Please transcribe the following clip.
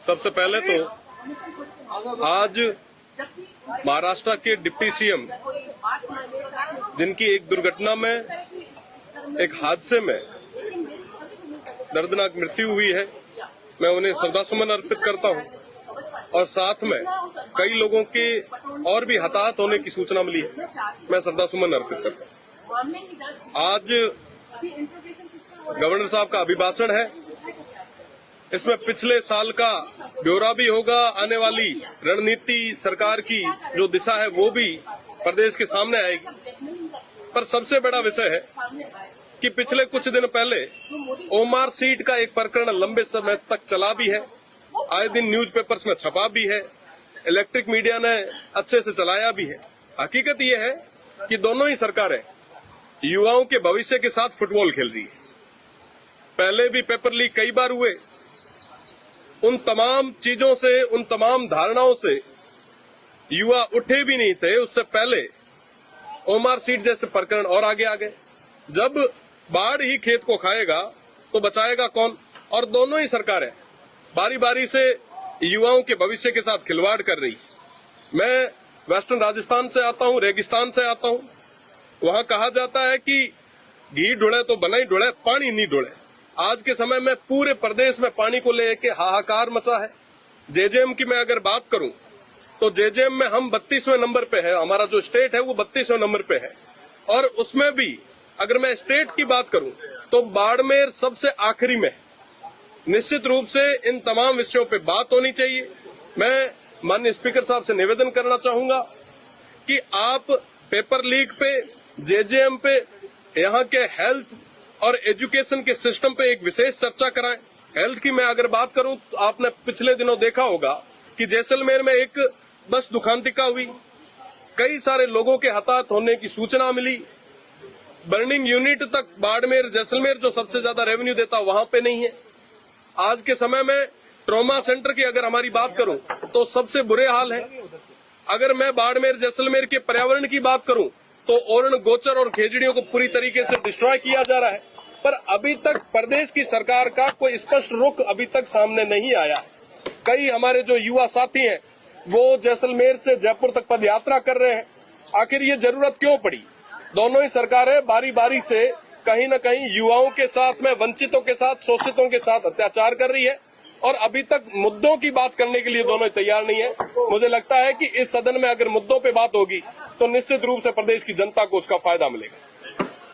सबसे पहले तो आज महाराष्ट्र के डिप्टी सीएम जिनकी एक दुर्घटना में, एक हादसे में दर्दनाक मृत्यु हुई है, मैं उन्हें श्रद्धासुमन अर्पित करता हूं। और साथ में कई लोगों के और भी हताहत होने की सूचना मिली है, मैं श्रद्धासुमन अर्पित करता हूं। आज गवर्नर साहब का अभिभाषण है, इसमें पिछले साल का ब्यौरा भी होगा, आने वाली रणनीति सरकार की जो दिशा है वो भी प्रदेश के सामने आएगी। पर सबसे बड़ा विषय है कि पिछले कुछ दिन पहले ओमार सीट का एक प्रकरण लंबे समय तक चला भी है, आए दिन न्यूज़पेपर्स में छपा भी है, इलेक्ट्रिक मीडिया ने अच्छे से चलाया भी है। हकीकत ये है कि दोनों ही सरकारें युवाओं के भविष्य के साथ फुटबॉल खेल रही है। पहले भी पेपर लीक कई बार हुए, उन तमाम चीजों से, उन तमाम धारणाओं से युवा उठे भी नहीं थे। उससे पहले ओमार सीट जैसे प्रकरण और आगे आ गए। जब बाढ़ ही खेत को खाएगा तो बचाएगा कौन? और दोनों ही सरकारें बारी बारी से युवाओं के भविष्य के साथ खिलवाड़ कर रही। मैं वेस्टर्न राजस्थान से आता हूं, रेगिस्तान से आता हूं। वहां कहा जाता है कि घी ढुले तो बनाई ढुले, पानी नहीं ढुले। आज के समय में पूरे प्रदेश में पानी को लेकर हाहाकार मचा है। जेजेएम की मैं अगर बात करूं तो जेजेएम में हम 32वें नंबर पे है, हमारा जो स्टेट है वो 32वें नंबर पे है। और उसमें भी अगर मैं स्टेट की बात करूं तो बाड़मेर सबसे आखिरी में। निश्चित रूप से इन तमाम विषयों पे बात होनी चाहिए। मैं माननीय स्पीकर साहब से निवेदन करना चाहूंगा कि आप पेपर लीक पे, जेजेएम पे, यहाँ के हेल्थ और एजुकेशन के सिस्टम पे एक विशेष चर्चा कराएं। हेल्थ की मैं अगर बात करूं तो आपने पिछले दिनों देखा होगा कि जैसलमेर में एक बस दुखांतिका हुई, कई सारे लोगों के हताहत होने की सूचना मिली। बर्निंग यूनिट तक बाड़मेर, जैसलमेर जो सबसे ज्यादा रेवेन्यू देता वहां पे नहीं है। आज के समय में ट्रॉमा सेंटर की अगर हमारी बात करूं तो सबसे बुरे हाल है। अगर मैं बाड़मेर, जैसलमेर के पर्यावरण की बात करूं तो ओरण, गोचर और खेजड़ियों को पूरी तरीके से डिस्ट्रॉय किया जा रहा है। पर अभी तक प्रदेश की सरकार का कोई स्पष्ट रुख अभी तक सामने नहीं आया। कई हमारे जो युवा साथी हैं वो जैसलमेर से जयपुर तक पदयात्रा कर रहे हैं। आखिर ये जरूरत क्यों पड़ी? दोनों ही सरकारें बारी बारी से कहीं न कहीं युवाओं के साथ में, वंचितों के साथ, शोषितों के साथ अत्याचार कर रही है और अभी तक मुद्दों की बात करने के लिए दोनों तैयार नहीं है। मुझे लगता है कि इस सदन में अगर मुद्दों पे बात होगी तो निश्चित रूप से प्रदेश की जनता को उसका फायदा मिलेगा।